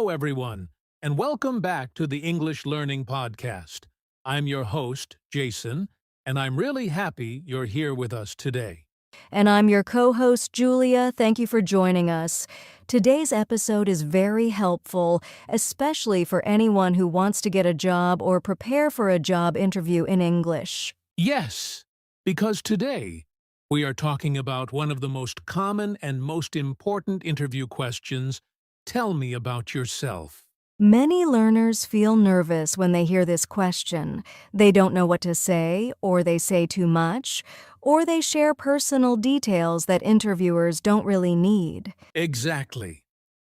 Hello, everyone, and welcome back to the English Learning Podcast. I'm your host, Jason, and I'm really happy you're here with us today. And I'm your co-host, Julia. Thank you for joining us. Today's episode is very helpful, especially for anyone who wants to get a job or prepare for a job interview in English. Yes, because today we are talking about one of the most common and most important interview questions. Tell me about yourself. Many learners feel nervous when they hear this question. They don't know what to say, or they say too much, or they share personal details that interviewers don't really need. Exactly.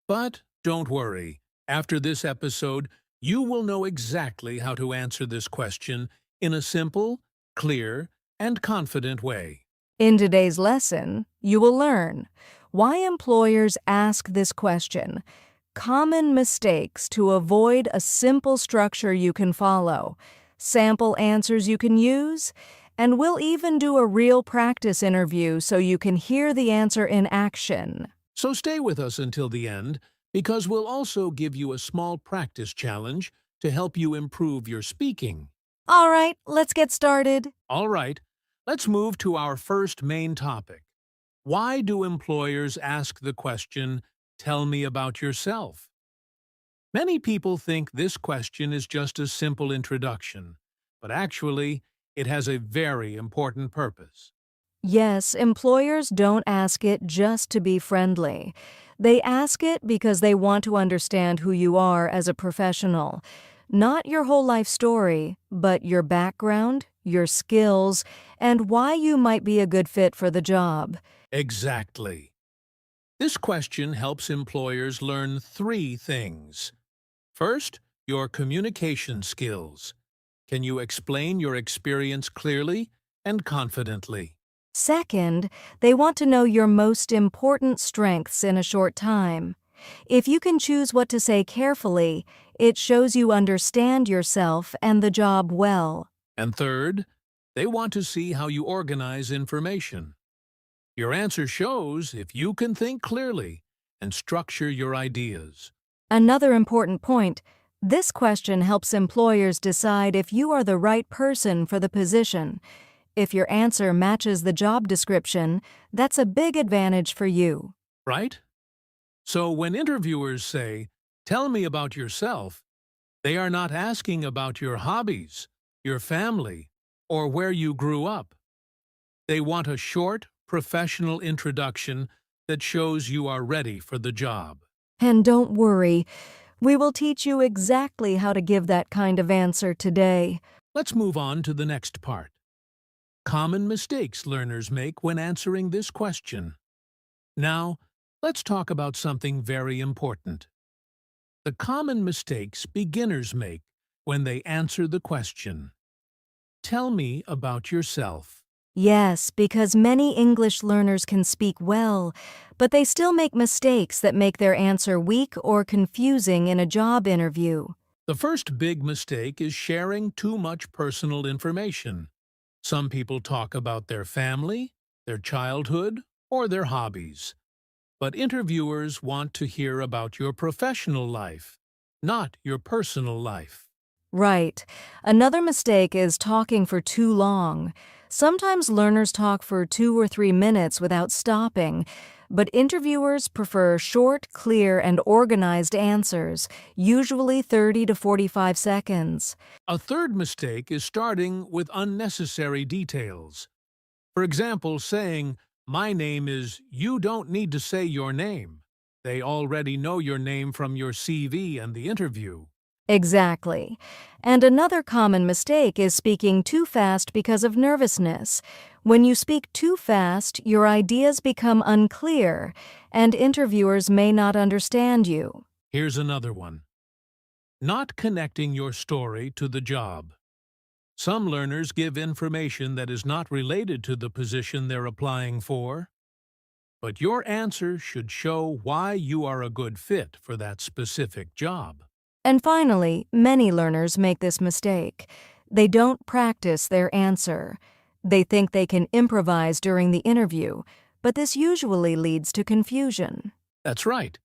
But don't worry. After this episode, you will know exactly how to answer this question in a simple, clear, and confident way. In today's lesson, you will learn why employers ask this question, common mistakes to avoid a simple structure you can follow, sample answers you can use, and we'll even do a real practice interview so you can hear the answer in action. So stay with us until the end, because we'll also give you a small practice challenge to help you improve your speaking. All right, let's get started. All right, let's move to our first main topic. Why do employers ask the question, "Tell me about yourself"? Many people think this question is just a simple introduction, but actually, it has a very important purpose. Yes, employers don't ask it just to be friendly. They ask it because they want to understand who you are as a professional. Not your whole life story, but your background, your skills, and why you might be a good fit for the job. Exactly. This question helps employers learn three things. First, your communication skills. Can you explain your experience clearly and confidently? Second, they want to know your most important strengths in a short time. If you can choose what to say carefully, it shows you understand yourself and the job well. And third, they want to see how you organize information. Your answer shows if you can think clearly and structure your ideas. Another important point, this question helps employers decide if you are the right person for the position. If your answer matches the job description, that's a big advantage for you. Right? So when interviewers say, "Tell me about yourself," they are not asking about your hobbies, your family, or where you grew up. They want a short, professional introduction that shows you are ready for the job. And don't worry, we will teach you exactly how to give that kind of answer today. Let's move on to the next part. Common mistakes learners make when answering this question. Now, let's talk about something very important. The common mistakes beginners make when they answer the question. Tell me about yourself. Yes, because many English learners can speak well, but they still make mistakes that make their answer weak or confusing in a job interview. The first big mistake is sharing too much personal information. Some people talk about their family, their childhood, or their hobbies. But interviewers want to hear about your professional life, not your personal life. Right. Another mistake is talking for too long. Sometimes learners talk for 2 or 3 minutes without stopping, but interviewers prefer short, clear, and organized answers, usually 30 to 45 seconds. A third mistake is starting with unnecessary details. For example, saying, "My name is," you don't need to say your name. They already know your name from your CV and the interview. Exactly. And another common mistake is speaking too fast because of nervousness. When you speak too fast, your ideas become unclear, and interviewers may not understand you. Here's another one. Not connecting your story to the job. Some learners give information that is not related to the position they're applying for, but your answer should show why you are a good fit for that specific job. And finally, many learners make this mistake. They don't practice their answer. They think they can improvise during the interview, but this usually leads to confusion. That's right.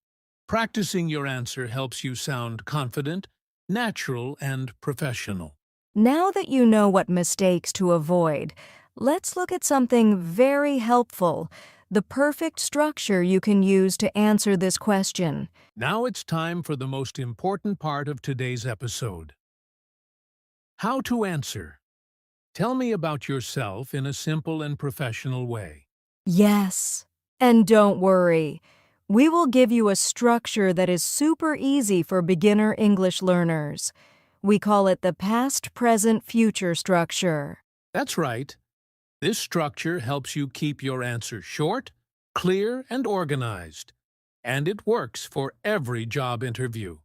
Practicing your answer helps you sound confident, natural, and professional. Now that you know what mistakes to avoid, let's look at something very helpful, the perfect structure you can use to answer this question. Now it's time for the most important part of today's episode. How to answer. Tell me about yourself in a simple and professional way. Yes. And don't worry, we will give you a structure that is super easy for beginner English learners. We call it the past, present, future structure. That's right. This structure helps you keep your answer short, clear, and organized. And it works for every job interview.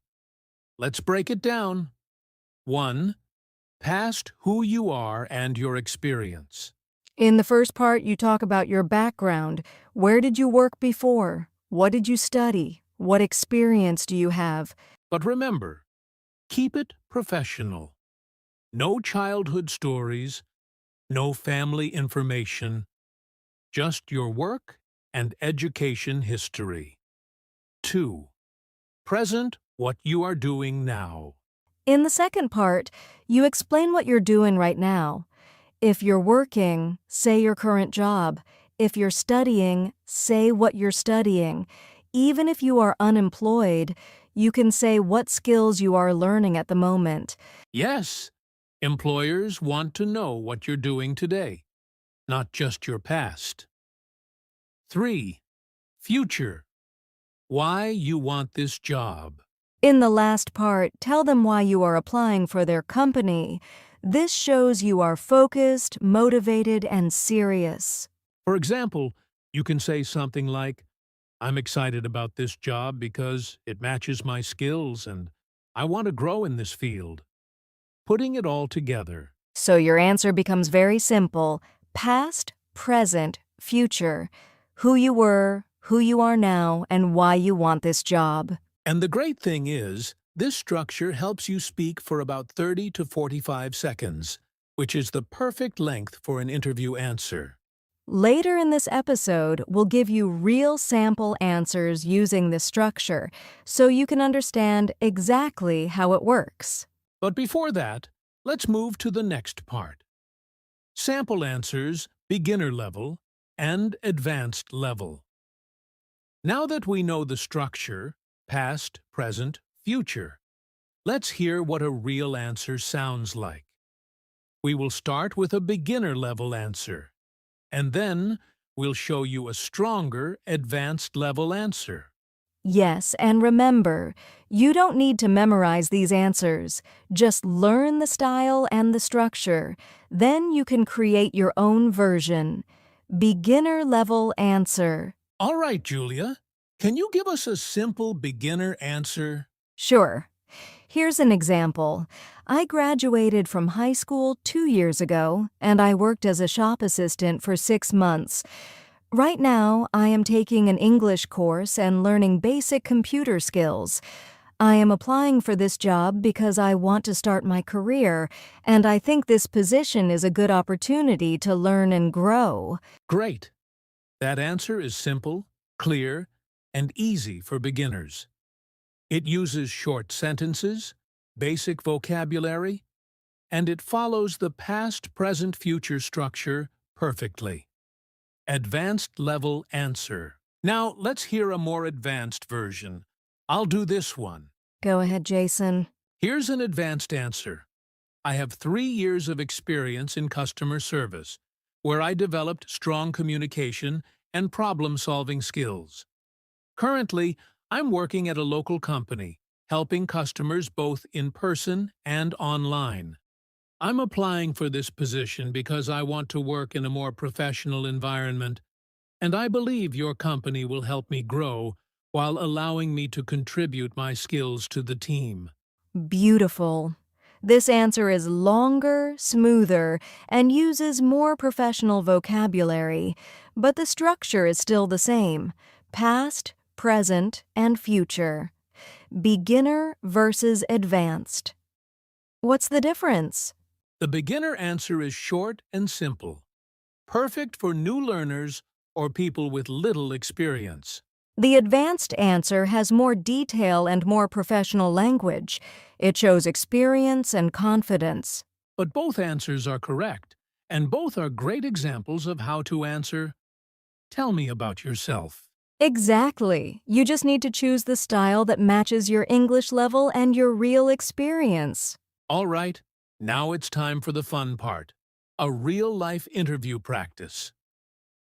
Let's break it down. 1. Past who you are and your experience. In the first part, you talk about your background. Where did you work before? What did you study? What experience do you have? But remember, keep it professional. No childhood stories, no family information, just your work and education history. 2. Present what you are doing now. In the second part, you explain what you're doing right now. If you're working, say your current job. If you're studying, say what you're studying. Even if you are unemployed, you can say what skills you are learning at the moment. Yes, employers want to know what you're doing today, not just your past. 3. Future. Why you want this job. In the last part, tell them why you are applying for their company. This shows you are focused, motivated, and serious. For example, you can say something like, I'm excited about this job because it matches my skills and I want to grow in this field. Putting it all together. So your answer becomes very simple: past, present, future. Who you were, who you are now, and why you want this job. And the great thing is, this structure helps you speak for about 30 to 45 seconds, which is the perfect length for an interview answer. Later in this episode, we'll give you real sample answers using this structure so you can understand exactly how it works. But before that, let's move to the next part. Sample answers, beginner level, and advanced level. Now that we know the structure, past, present, future, let's hear what a real answer sounds like. We will start with a beginner-level answer, and then we'll show you a stronger, advanced-level answer. Yes, and remember, you don't need to memorize these answers. Just learn the style and the structure. Then you can create your own version. Beginner-level answer. All right, Julia, can you give us a simple beginner answer? Sure. Here's an example. I graduated from high school 2 years ago, and I worked as a shop assistant for 6 months. Right now, I am taking an English course and learning basic computer skills. I am applying for this job because I want to start my career, and I think this position is a good opportunity to learn and grow. Great. That answer is simple, clear, and easy for beginners. It uses short sentences, basic vocabulary, and it follows the past, present, future structure perfectly. Advanced level answer. Now let's hear a more advanced version. I'll do this one. Go ahead, Jason. Here's an advanced answer. I have 3 years of experience in customer service, where I developed strong communication and problem-solving skills. Currently, I'm working at a local company, helping customers both in person and online. I'm applying for this position because I want to work in a more professional environment, and I believe your company will help me grow while allowing me to contribute my skills to the team. Beautiful. This answer is longer, smoother, and uses more professional vocabulary, but the structure is still the same: past, present, and future. Beginner versus advanced. What's the difference? The beginner answer is short and simple, perfect for new learners or people with little experience. The advanced answer has more detail and more professional language. It shows experience and confidence. But both answers are correct, and both are great examples of how to answer, "Tell me about yourself." Exactly. You just need to choose the style that matches your English level and your real experience. All right, now it's time for the fun part, a real-life interview practice.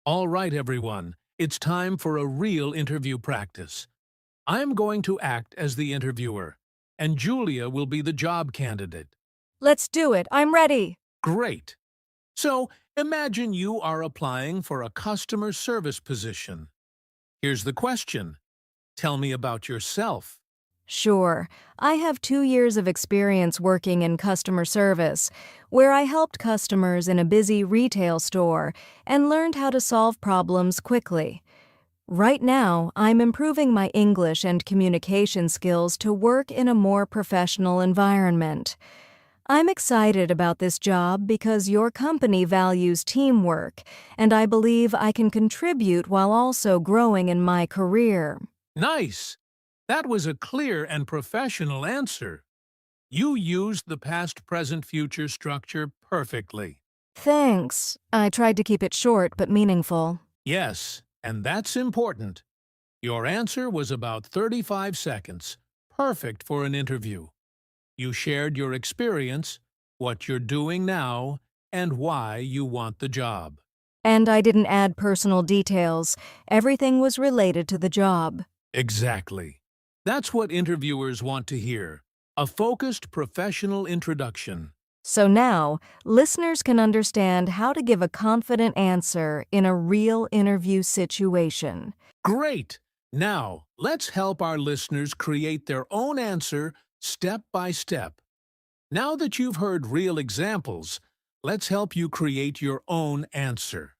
All right, everyone, it's time for a real interview practice. I'm going to act as the interviewer, and Julia will be the job candidate. Let's do it. I'm ready. Great! So, imagine you are applying for a customer service position. Here's the question. Tell me about yourself. Sure. I have 2 years of experience working in customer service, where I helped customers in a busy retail store and learned how to solve problems quickly. Right now, I'm improving my English and communication skills to work in a more professional environment. I'm excited about this job because your company values teamwork, and I believe I can contribute while also growing in my career. Nice! That was a clear and professional answer. You used the past, present, future structure perfectly. Thanks. I tried to keep it short but meaningful. Yes, and that's important. Your answer was about 35 seconds, perfect for an interview. You shared your experience, what you're doing now, and why you want the job. And I didn't add personal details. Everything was related to the job. Exactly. That's what interviewers want to hear. A focused professional introduction. So now, listeners can understand how to give a confident answer in a real interview situation. Great! Now, let's help our listeners create their own answer step by step. Now that you've heard real examples, let's help you create your own answer.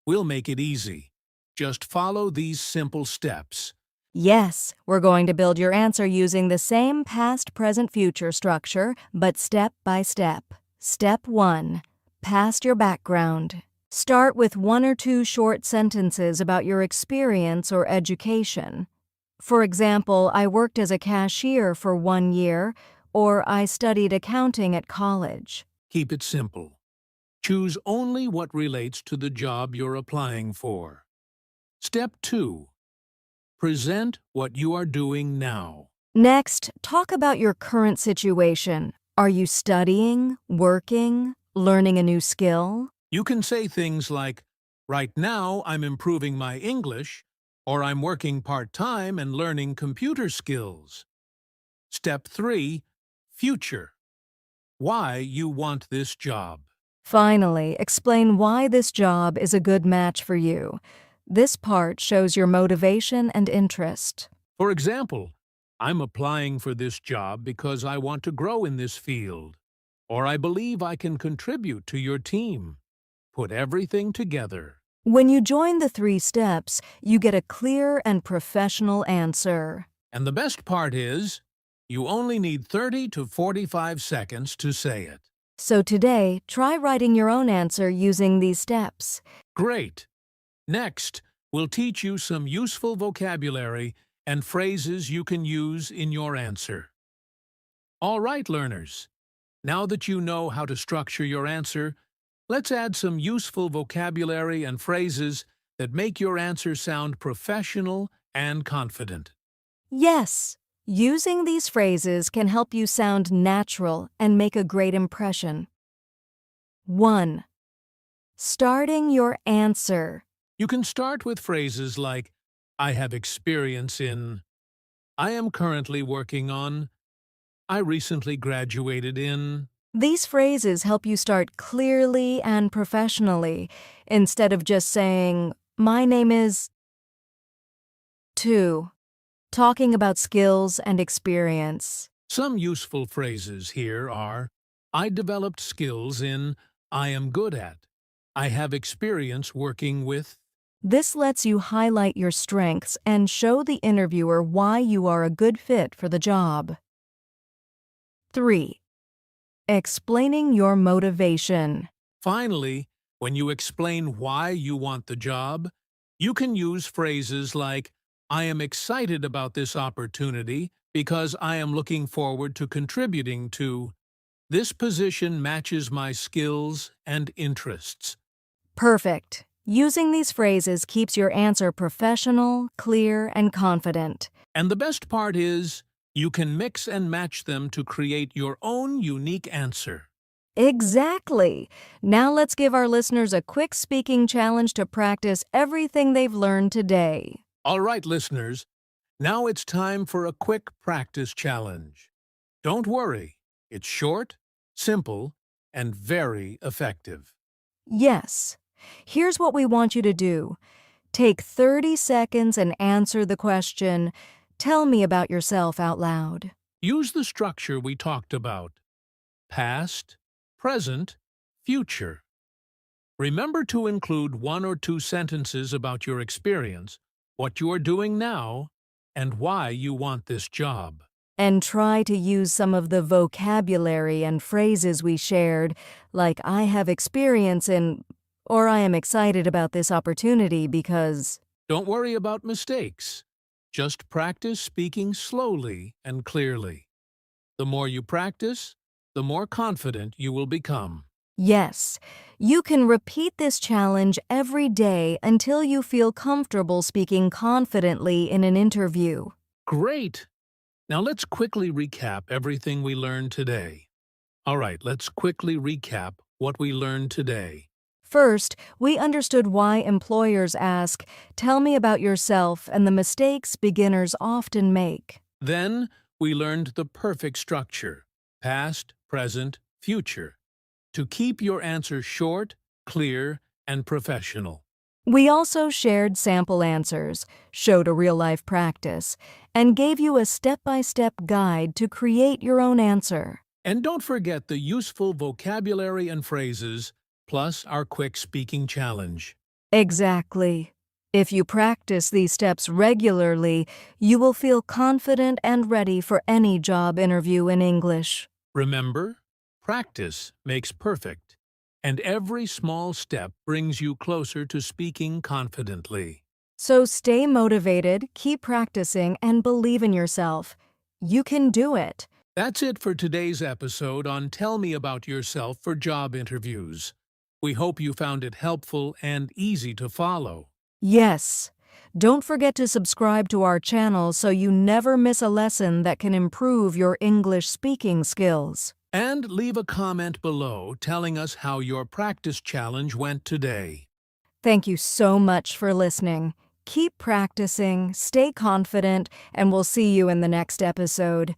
We'll make it easy. Just follow these simple steps. Yes, we're going to build your answer using the same past, present, future structure, but step by step. Step 1. Past your background. Start with 1 or 2 short sentences about your experience or education. For example, I worked as a cashier for 1 year, or I studied accounting at college. Keep it simple. Choose only what relates to the job you're applying for. Step 2. Present what you are doing now. Next, talk about your current situation. Are you studying, working, learning a new skill? You can say things like, "Right now I'm improving my English," or "I'm working part-time and learning computer skills." Step 3. Future. Why you want this job. Finally, explain why this job is a good match for you. This part shows your motivation and interest. For example, "I'm applying for this job because I want to grow in this field," or "I believe I can contribute to your team." Put everything together. When you join the 3 steps, you get a clear and professional answer. And the best part is, you only need 30 to 45 seconds to say it. So today, try writing your own answer using these steps. Great! Next, we'll teach you some useful vocabulary and phrases you can use in your answer. All right, learners. Now that you know how to structure your answer, let's add some useful vocabulary and phrases that make your answer sound professional and confident. Yes, using these phrases can help you sound natural and make a great impression. 1. Starting your answer. You can start with phrases like, "I have experience in," "I am currently working on," "I recently graduated in." These phrases help you start clearly and professionally, instead of just saying, "My name is." 2. Talking about skills and experience. Some useful phrases here are, "I developed skills in," "I am good at," "I have experience working with." This lets you highlight your strengths and show the interviewer why you are a good fit for the job. 3. Explaining your motivation. Finally, when you explain why you want the job, you can use phrases like, I am excited about this opportunity because I am looking forward to contributing to. This position matches my skills and interests. Perfect. Using these phrases keeps your answer professional, clear, and confident. And the best part is, you can mix and match them to create your own unique answer. Exactly. Now let's give our listeners a quick speaking challenge to practice everything they've learned today. All right, listeners, now it's time for a quick practice challenge. Don't worry, it's short, simple, and very effective. Yes. Here's what we want you to do. Take 30 seconds and answer the question, "Tell me about yourself" out loud. Use the structure we talked about: past, present, future. Remember to include 1 or 2 sentences about your experience, what you are doing now, and why you want this job. And try to use some of the vocabulary and phrases we shared, like "I have experience in," or "I am excited about this opportunity because." Don't worry about mistakes. Just practice speaking slowly and clearly. The more you practice, the more confident you will become. Yes, you can repeat this challenge every day until you feel comfortable speaking confidently in an interview. Great! Now let's quickly recap everything we learned today. All right, let's quickly recap what we learned today. First, we understood why employers ask, "Tell me about yourself," and the mistakes beginners often make. Then, we learned the perfect structure: past, present, future, to keep your answer short, clear, and professional. We also shared sample answers, showed a real-life practice, and gave you a step-by-step guide to create your own answer. And don't forget the useful vocabulary and phrases, plus our quick speaking challenge. Exactly. If you practice these steps regularly, you will feel confident and ready for any job interview in English. Remember, practice makes perfect, and every small step brings you closer to speaking confidently. So stay motivated, keep practicing, and believe in yourself. You can do it. That's it for today's episode on Tell Me About Yourself for Job Interviews. We hope you found it helpful and easy to follow. Yes. Don't forget to subscribe to our channel so you never miss a lesson that can improve your English speaking skills. And leave a comment below telling us how your practice challenge went today. Thank you so much for listening. Keep practicing, stay confident, and we'll see you in the next episode.